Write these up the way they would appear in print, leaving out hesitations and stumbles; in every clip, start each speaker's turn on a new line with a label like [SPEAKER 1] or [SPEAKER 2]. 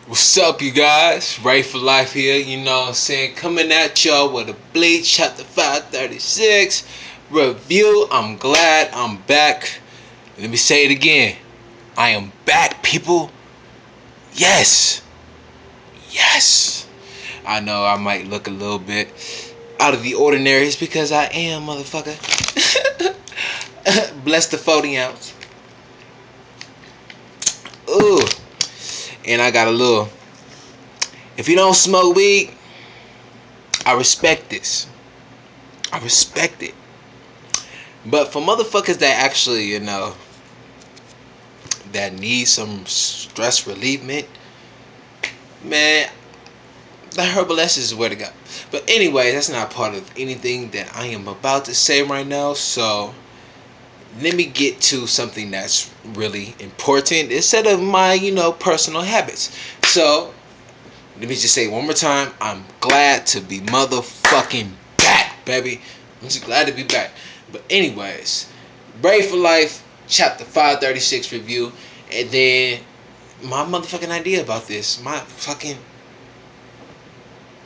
[SPEAKER 1] What's up, you guys? Ray for Life here, you know what I'm saying? Coming at y'all with a Bleach Chapter 536 review. I'm glad I'm back. Let me say it again. I am back, people. Yes. Yes. I know I might look a little bit out of the ordinary. It's because I am, motherfucker. Bless the 40 ounce. Ooh. And I got a little. If you don't smoke weed, I respect this. I respect it. But for motherfuckers that actually, that need some stress relievement, man, the herbal essence is where to go. But anyway, that's not part of anything that I am about to say right now. So let me get to something that's really important instead of my, personal habits. So let me just say one more time, I'm glad to be motherfucking back, baby. I'm just glad to be back. But anyways, Brave for Life, chapter 536 review. And then my motherfucking idea about this. My fucking,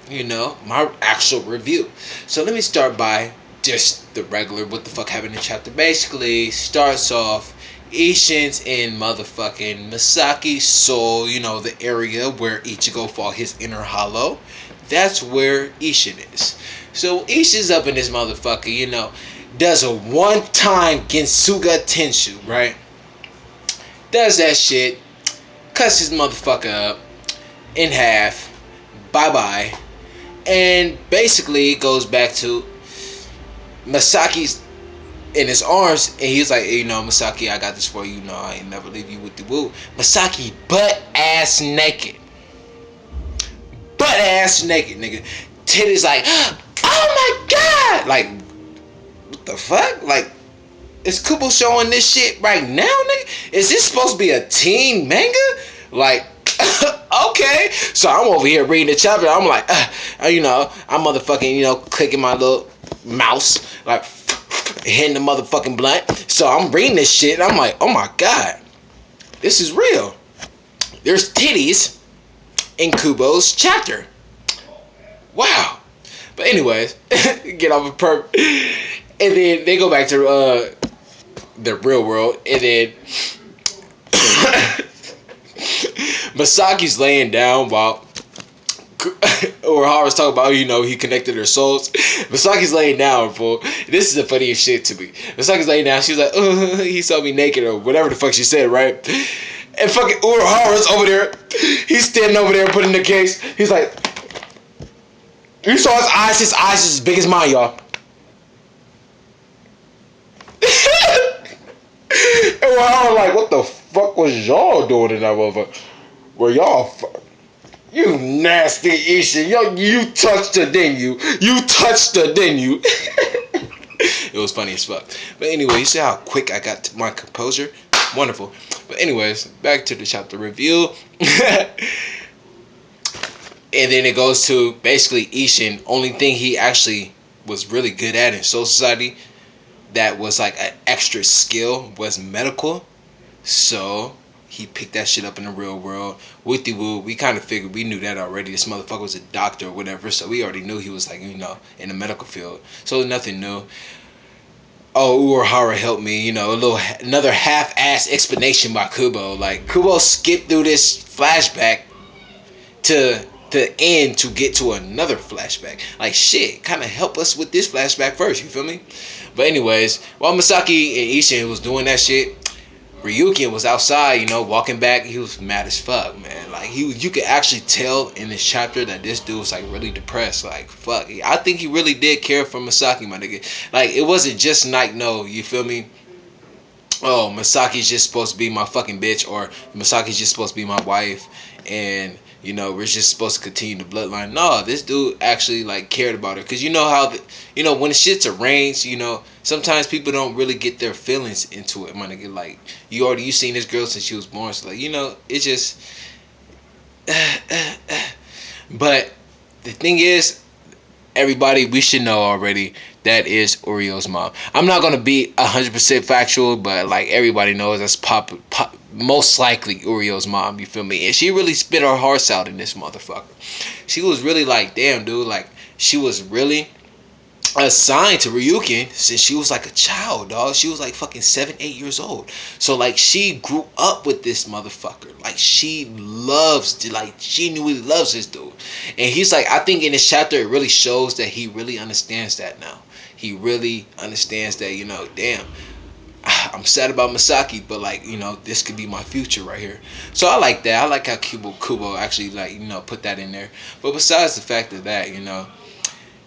[SPEAKER 1] my actual review. So let me start by just the regular what the fuck happened in the chapter. Basically, starts off Ishin's in motherfucking Misaki's soul, the area where Ichigo fought his inner hollow. That's where Ishin is. So Ishin's up in this motherfucker, does a one-time Gensuga Tenshu, right? Does that shit, cuts his motherfucker up in half, bye-bye, and basically it goes back to Masaki's in his arms, and he's like, hey, Misaki, I got this for you. I ain't never leave you with the woo. Misaki butt ass naked. Butt ass naked, nigga. Titties like, oh my god! Like, what the fuck? Like, is Kubo showing this shit right now, nigga? Is this supposed to be a teen manga? Like, okay. So I'm over here reading the chapter. I'm like, I'm motherfucking, clicking my little mouse, like, hitting the motherfucking blunt. So I'm reading this shit, and I'm like, oh my god, this is real. There's titties in Kubo's chapter. Wow. But anyways, get off of perp. And then they go back to the real world, and then Masaki's laying down while Urahara's talking about, he connected their souls. Misaki's laying down, fool. This is the funniest shit to me. Misaki's laying down. She's like, he saw me naked, or whatever the fuck she said, right? And fucking Urahara's over there. He's standing over there putting the case. He's like, you saw his eyes. His eyes is as big as mine, y'all. And Urahara like, what the fuck was y'all doing in that motherfucker? Were y'all you nasty Ishin. Yo, you touched her, didn't you? You touched her, didn't you? It was funny as fuck. But anyway, you see how quick I got to my composure? Wonderful. But anyways, back to the chapter review. And then it goes to basically Ishin. Only thing he actually was really good at in Soul Society that was like an extra skill was medical. So he picked that shit up in the real world. Wooty woo, we kind of figured, we knew that already. This motherfucker was a doctor or whatever, so we already knew he was like, in the medical field. So nothing new. Oh, Urahara helped me, another half-ass explanation by Kubo. Like, Kubo skipped through this flashback to the end to get to another flashback. Like, shit, kind of help us with this flashback first, you feel me? But anyways, while Misaki and Ishin was doing that shit, Ryukin was outside, walking back. He was mad as fuck, man. Like, you could actually tell in this chapter that this dude was like really depressed. Like, fuck, I think he really did care for Misaki, my nigga. Like, it wasn't just like, no, you feel me? Oh, Misaki's just supposed to be my fucking bitch, or Misaki's just supposed to be my wife, and we're just supposed to continue the bloodline. No, this dude actually like cared about her, cause you know how when shit's arranged, sometimes people don't really get their feelings into it, my nigga. Like, you seen this girl since she was born, so like, it's just. But the thing is, everybody, we should know already that is Urio's mom. I'm not gonna be 100% factual, but like everybody knows that's most likely Urio's mom. You feel me? And she really spit her hearts out in this motherfucker. She was really like, damn, dude, like she was really assigned to Ryukin since she was like a child, dog. She was like fucking 7, 8 years old. So like she grew up with this motherfucker. Like she loves, like genuinely loves this dude. And he's like, I think in this chapter it really shows that he really understands that now. He really understands that, damn, I'm sad about Misaki, but like, this could be my future right here. So I like that. I like how Kubo actually like, put that in there. But besides the fact of that,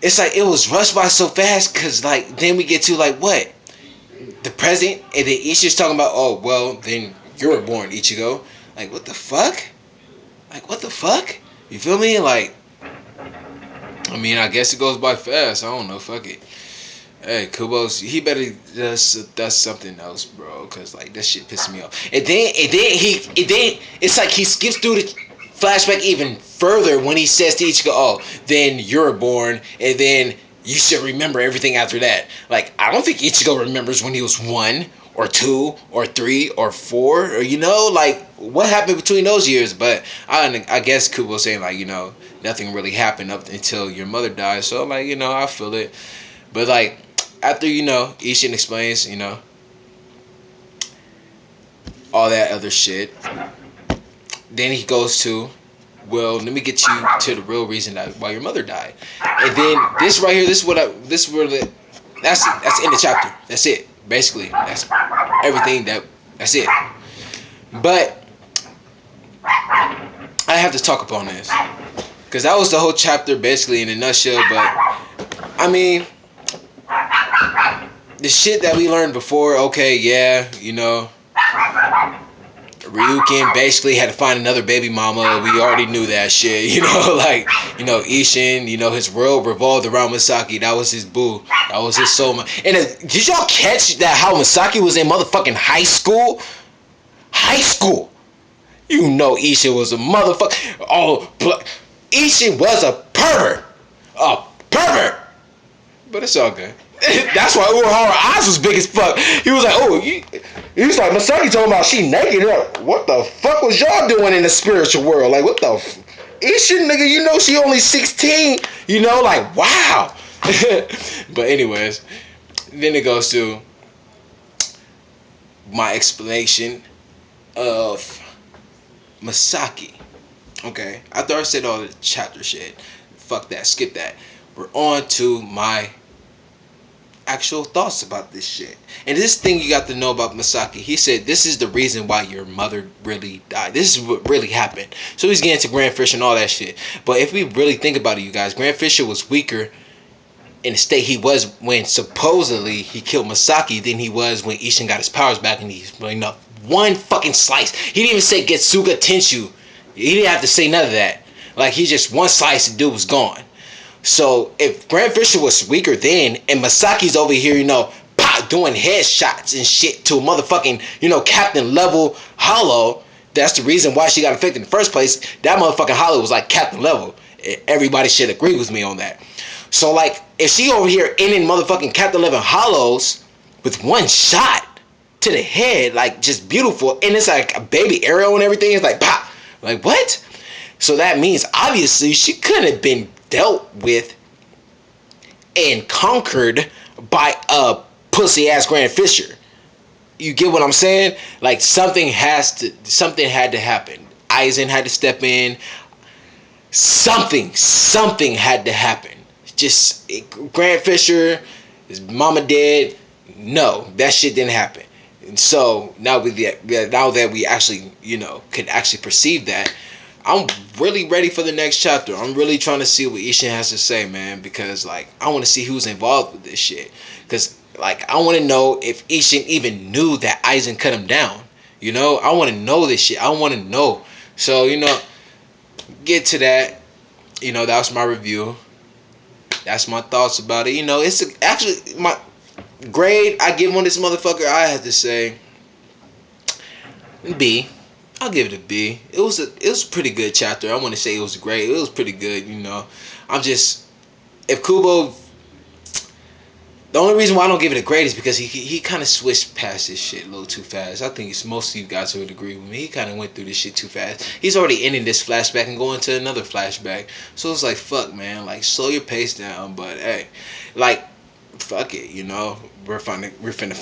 [SPEAKER 1] it's like it was rushed by so fast because like then we get to like what the present, and then Ishi's talking about, oh well, then you were born, Ichigo. Like what the fuck? Like what the fuck? You feel me? Like I mean, I guess it goes by fast. I don't know. Fuck it. Hey, Kubo's, he better does something else, bro, cause like that shit pisses me off. And then it's like he skips through the flashback even further when he says to Ichigo, "Oh, then you're born, and then you should remember everything after that." Like I don't think Ichigo remembers when he was 1 or 2 or 3 or 4, or like what happened between those years. But I guess Kubo's saying like nothing really happened up until your mother died. So like I feel it, but like. After Ishin explains all that other shit, then he goes to, well, let me get you to the real reason why your mother died, and then this right here, that's in the chapter. That's it. Basically, that's everything. That's it. But I have to talk upon this because that was the whole chapter basically in a nutshell. But I mean. The shit that we learned before, okay, yeah, Ryukin basically had to find another baby mama. We already knew that shit, like, Ishin, his world revolved around Misaki. That was his boo. That was his soul. And did y'all catch that how Misaki was in motherfucking high school? High school. Ishin was a motherfucker. Oh, Ishin was a pervert. A pervert. But it's all good. That's why Urahara eyes was big as fuck. He was like, oh, he was like, Misaki told about she naked. What the fuck was y'all doing in the spiritual world? Like, what the Ishin, nigga, she only 16. Like, wow. But anyways, then it goes to my explanation of Misaki. Okay, after I said all the chapter shit, fuck that, skip that. We're on to my actual thoughts about this shit. And this thing you got to know about Misaki, he said this is the reason why your mother really died. This is what really happened. So he's getting to Grand Fisher and all that shit. But if we really think about it, you guys, Grand Fisher was weaker in the state he was when supposedly he killed Misaki than he was when Ishin got his powers back, and he's one fucking slice. He didn't even say Getsuga Tenshu. He didn't have to say none of that. Like, he just one slice and dude was gone. So if Grand Fisher was weaker then, and Masaki's over here, doing headshots and shit to a motherfucking, captain level hollow, that's the reason why she got affected in the first place. That motherfucking hollow was like captain level. Everybody should agree with me on that. So like, if she over here ending motherfucking captain level hollows with one shot to the head, like just beautiful, and it's like a baby arrow and everything, it's like pop, like what? So that means obviously she couldn't have been dealt with and conquered by a pussy ass Grand Fisher. You get what I'm saying? Like something had to happen. Aizen had to step in. Something had to happen. Just Grand Fisher, his mama dead. No, that shit didn't happen. And so now that we actually could actually perceive that, I'm really ready for the next chapter. I'm really trying to see what Ishin has to say, man, because like I want to see who's involved with this shit. Because like I want to know if Ishin even knew that Aizen cut him down. I want to know this shit. I want to know. So get to that. That was my review. That's my thoughts about it. It's actually my grade I give on this motherfucker. I have to say B. I'll give it a B. It was a pretty good chapter. I want to say it was great. It was pretty good. I'm just, if Kubo, The only reason why I don't give it a grade is because he kind of switched past this shit a little too fast. I think it's most of you guys would agree with me. He kind of went through this shit too fast. He's already ending this flashback and going to another flashback. So it's like, fuck, man. Like, slow your pace down. But hey, like, fuck it. You know, we're finna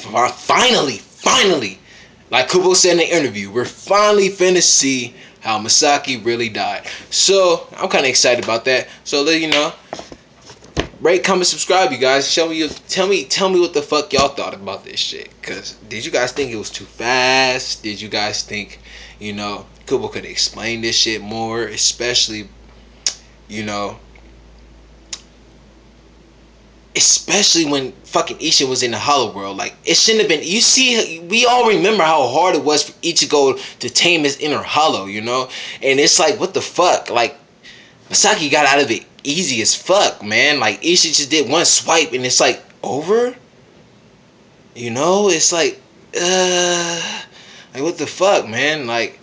[SPEAKER 1] finally, like Kubo said in the interview, we're finally finna see how Misaki really died. So I'm kind of excited about that. So let you know. Rate, comment, subscribe, you guys. Show me, tell me what the fuck y'all thought about this shit. Cause did you guys think it was too fast? Did you guys think, Kubo could explain this shit more? Especially, you know, especially when fucking Isha was in the Hollow World. Like, it shouldn't have been. You see, we all remember how hard it was for Ichigo to tame his inner Hollow, And it's like, what the fuck? Like, Misaki got out of it easy as fuck, man. Like, Isha just did one swipe and it's like, over? It's like, what the fuck, man? Like,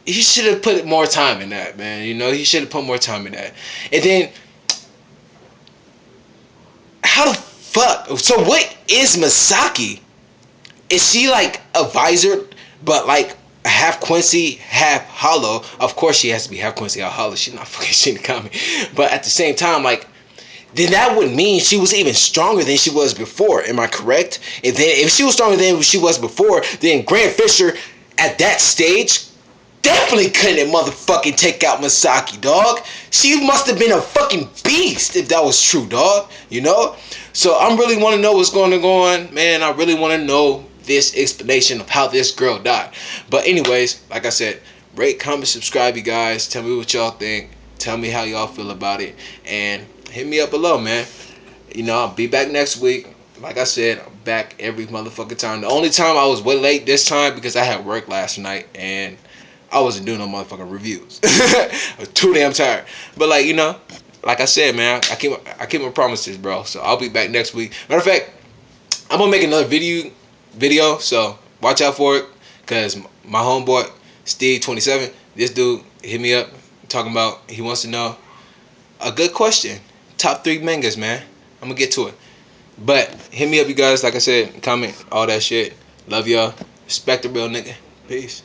[SPEAKER 1] he should have put more time in that, man. He should have put more time in that. And then, how the fuck? So what is Misaki? Is she like a visor, but like half Quincy, half Hollow? Of course she has to be half Quincy, half Hollow. She's not fucking Shinigami. But at the same time, like, then that would mean she was even stronger than she was before. Am I correct? If she was stronger than she was before, then Grant Fisher at that stage definitely couldn't motherfucking take out Misaki, dog. She must have been a fucking beast if that was true, dog. So I really want to know what's going on, man. I really want to know this explanation of how this girl died. But anyways, like I said, rate, comment, subscribe, you guys. Tell me what y'all think. Tell me how y'all feel about it. And hit me up below, man. I'll be back next week. Like I said, I'm back every motherfucking time. The only time I was way late this time because I had work last night and I wasn't doing no motherfucking reviews. I was too damn tired. But like I said, man, I keep my promises, bro. So I'll be back next week. Matter of fact, I'm gonna make another video. So watch out for it, cause my homeboy Steve27, this dude hit me up talking about he wants to know a good question. Top 3 mangas, man. I'm gonna get to it. But hit me up, you guys. Like I said, comment all that shit. Love y'all. Respect the real nigga. Peace.